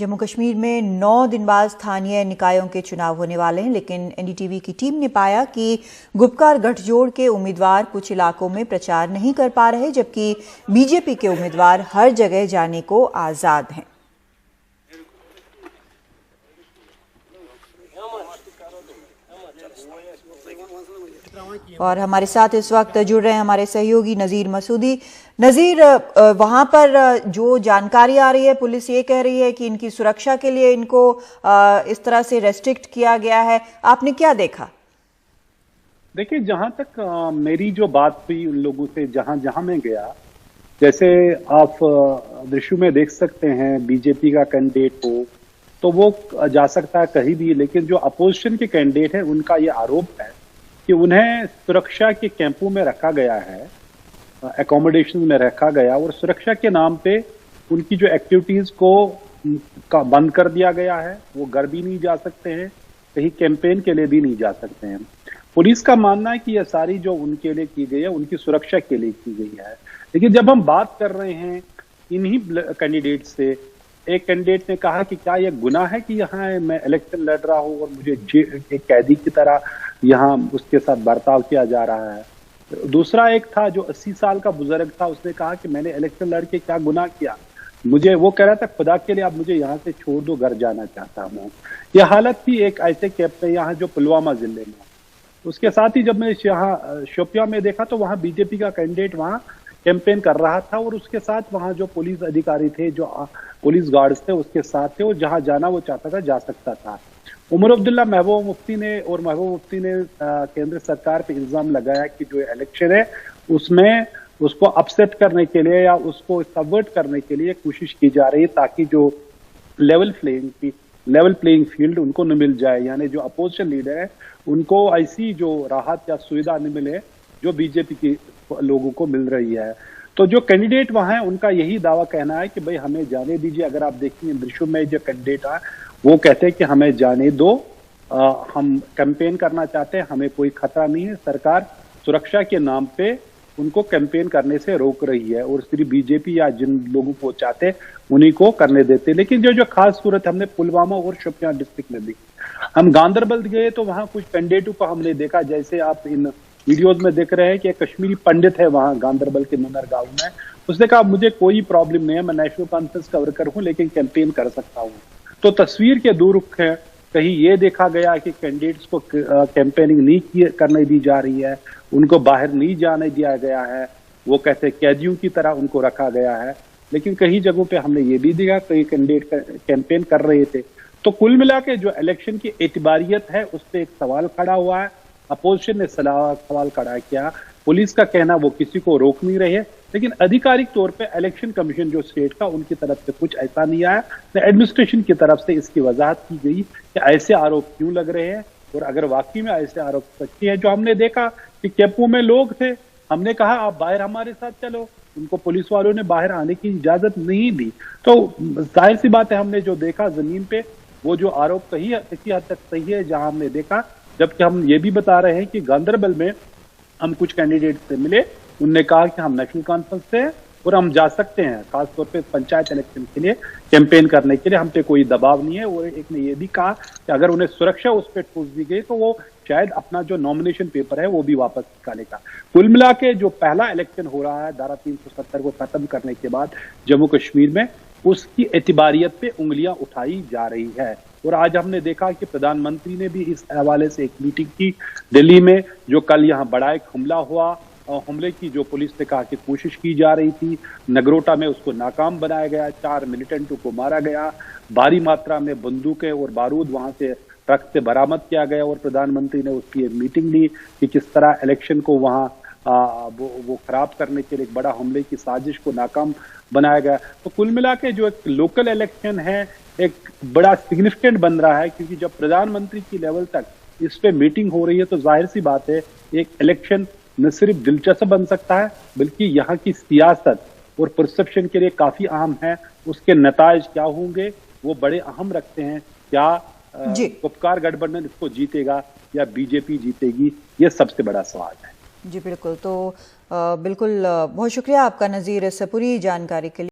जम्मू कश्मीर में 9 दिन बाद स्थानीय निकायों के चुनाव होने वाले हैं, लेकिन एनडीटीवी की टीम ने पाया कि गुपकार गठजोड़ के उम्मीदवार कुछ इलाकों में प्रचार नहीं कर पा रहे, जबकि बीजेपी के उम्मीदवार हर जगह जाने को आजाद हैं। और हमारे साथ इस वक्त जुड़ रहे हैं हमारे सहयोगी नजीर मसूदी। नजीर, वहां पर जो जानकारी आ रही है, पुलिस ये कह रही है कि इनकी सुरक्षा के लिए इनको इस तरह से रेस्ट्रिक्ट किया गया है। आपने क्या देखा? देखिए, जहां तक मेरी जो बात हुई उन लोगों से जहां जहां मैं गया, जैसे आप दृश्य में देख सकते हैं, बीजेपी का कैंडिडेट हो तो वो जा सकता है कहीं भी, लेकिन जो अपोजिशन के कैंडिडेट है उनका ये आरोप है कि उन्हें सुरक्षा के कैंपों में रखा गया है, एकोमोडेशन में रखा गया, और सुरक्षा के नाम पे उनकी जो एक्टिविटीज को बंद कर दिया गया है। वो घर भी नहीं जा सकते हैं, कहीं कैंपेन के लिए भी नहीं जा सकते हैं। पुलिस का मानना है कि यह सारी जो उनके लिए की गई है उनकी सुरक्षा के लिए की गई है। लेकिन जब हम बात कर रहे हैं इन्हीं कैंडिडेट से, एक कैंडिडेट ने कहा कि क्या यह गुनाह है कि यहाँ मैं इलेक्शन लड़ रहा हूँ और मुझे एक कैदी की तरह यहाँ उसके साथ बर्ताव किया जा रहा है। दूसरा एक था जो 80 साल का बुजुर्ग था, उसने कहा कि मैंने इलेक्शन लड़ के क्या गुनाह किया, मुझे वो कह रहा था खुदा के लिए आप मुझे यहाँ से छोड़ दो, घर जाना चाहता हूँ। यह हालत थी एक ऐसे कैंप में यहाँ जो पुलवामा जिले में। उसके साथ ही जब मैं यहाँ शोपियां में देखा तो वहाँ बीजेपी का कैंडिडेट वहाँ कैंपेन कर रहा था, और उसके साथ वहाँ जो पुलिस अधिकारी थे, जो पुलिस गार्ड्स थे उसके साथ थे, और जहाँ जाना वो चाहता था जा सकता था। उमर अब्दुल्ला महबूबा मुफ्ती ने केंद्र सरकार पे इल्जाम लगाया कि जो इलेक्शन है उसमें उसको अपसेट करने के लिए या उसको सबवर्ट करने के लिए कोशिश की जा रही है, ताकि जो लेवल प्लेइंग फील्ड उनको न मिल जाए, यानी जो अपोजिशन लीडर है उनको ऐसी जो राहत या सुविधा न मिले जो बीजेपी के लोगों को मिल रही है। तो जो कैंडिडेट वहां है उनका यही दावा कहना है कि भाई हमें जाने दीजिए। अगर आप देखेंगे दृश्यों में जो कैंडिडेट है वो कहते हैं कि हमें जाने दो, हम कैंपेन करना चाहते हैं, हमें कोई खतरा नहीं है। सरकार सुरक्षा के नाम पे उनको कैंपेन करने से रोक रही है, और सिर्फ बीजेपी या जिन लोगों को चाहते उन्हीं को करने देते। लेकिन जो खास सूरत हमने पुलवामा और शोपियां डिस्ट्रिक्ट में देखी। हम गांधरबल गए तो वहां कुछ कैंडिडेटों को हमने देखा, जैसे आप इन वीडियोज में देख रहे हैं कि एक कश्मीरी पंडित है वहां गांधरबल के नूनर गांव में। उसने कहा मुझे कोई प्रॉब्लम नहीं है, मैं नेशनल कॉन्फ्रेंस का वर्कर हूं, लेकिन कैंपेन कर सकता हूं। तो तस्वीर के दो रुख है, कहीं ये देखा गया कि कैंडिडेट्स को कैंपेनिंग नहीं करने दी जा रही है, उनको बाहर नहीं जाने दिया गया है, वो कहते कैदियों की तरह उनको रखा गया है। लेकिन कई जगहों पे हमने ये भी देखा कई कैंडिडेट कैंपेन कर रहे थे। तो कुल मिला के जो इलेक्शन की एतबारियत है उस पर एक सवाल खड़ा हुआ है। अपोजिशन ने सवाल खड़ा किया, पुलिस का कहना वो किसी को रोक नहीं रहे है, लेकिन आधिकारिक तौर पे इलेक्शन कमीशन जो स्टेट का उनकी तरफ से कुछ ऐसा नहीं आया, न एडमिनिस्ट्रेशन की तरफ से इसकी वजाहत की गई कि ऐसे आरोप क्यों लग रहे हैं, और अगर वाकई में ऐसे आरोप सच्चे हैं। जो हमने देखा कि कैंपों में लोग थे, हमने कहा आप बाहर हमारे साथ चलो, उनको पुलिस वालों ने बाहर आने की इजाजत नहीं दी। तो जाहिर सी बात है, हमने जो देखा जमीन पे वो जो आरोप किसी हद तक सही है जहां हमने देखा। जबकि हम ये भी बता रहे हैं कि गांधरबल में हम कुछ कैंडिडेट से मिले, उनने कहा कि हम नेशनल कॉन्फ्रेंस से हैं और हम जा सकते हैं, खासतौर पे पंचायत इलेक्शन के लिए कैंपेन करने के लिए, हम पे कोई दबाव नहीं है। वो एक ने ये भी कहा कि अगर उन्हें सुरक्षा उस पर ठूस दी गई तो वो शायद अपना जो नॉमिनेशन पेपर है वो भी वापस निकालेगा। कुल मिला के जो पहला इलेक्शन हो रहा है धारा 370 को खत्म करने के बाद जम्मू कश्मीर में, उसकी एतबारियत पे उंगलियां उठाई जा रही है। और आज हमने देखा कि प्रधानमंत्री ने भी इस हवाले से एक मीटिंग की दिल्ली में, जो कल यहाँ बड़ा एक हमला हुआ, और हमले की जो पुलिस ने कहा कि कोशिश की जा रही थी, नगरोटा में उसको नाकाम बनाया गया, 4 मिलिटेंटों को मारा गया, भारी मात्रा में बंदूकें और बारूद वहां से ट्रक से बरामद किया गया, और प्रधानमंत्री ने उसकी एक मीटिंग ली कि किस तरह इलेक्शन को वहां वो खराब करने के लिए एक बड़ा हमले की साजिश को नाकाम बनाया गया। तो कुल मिला के जो एक लोकल इलेक्शन है एक बड़ा सिग्निफिकेंट बन रहा है, क्योंकि जब प्रधानमंत्री की लेवल तक इस पे मीटिंग हो रही है तो जाहिर सी बात है एक इलेक्शन न सिर्फ दिलचस्प बन सकता है बल्कि यहाँ की सियासत और परसेप्शन के लिए काफी अहम है। उसके नताज क्या होंगे वो बड़े अहम रखते हैं। क्या गुपकार गठबंधन इसको जीतेगा या बीजेपी जीतेगी, ये सबसे बड़ा सवाल है। जी बिल्कुल। तो बिल्कुल बहुत शुक्रिया आपका नज़ीर इस पूरी जानकारी के लिए।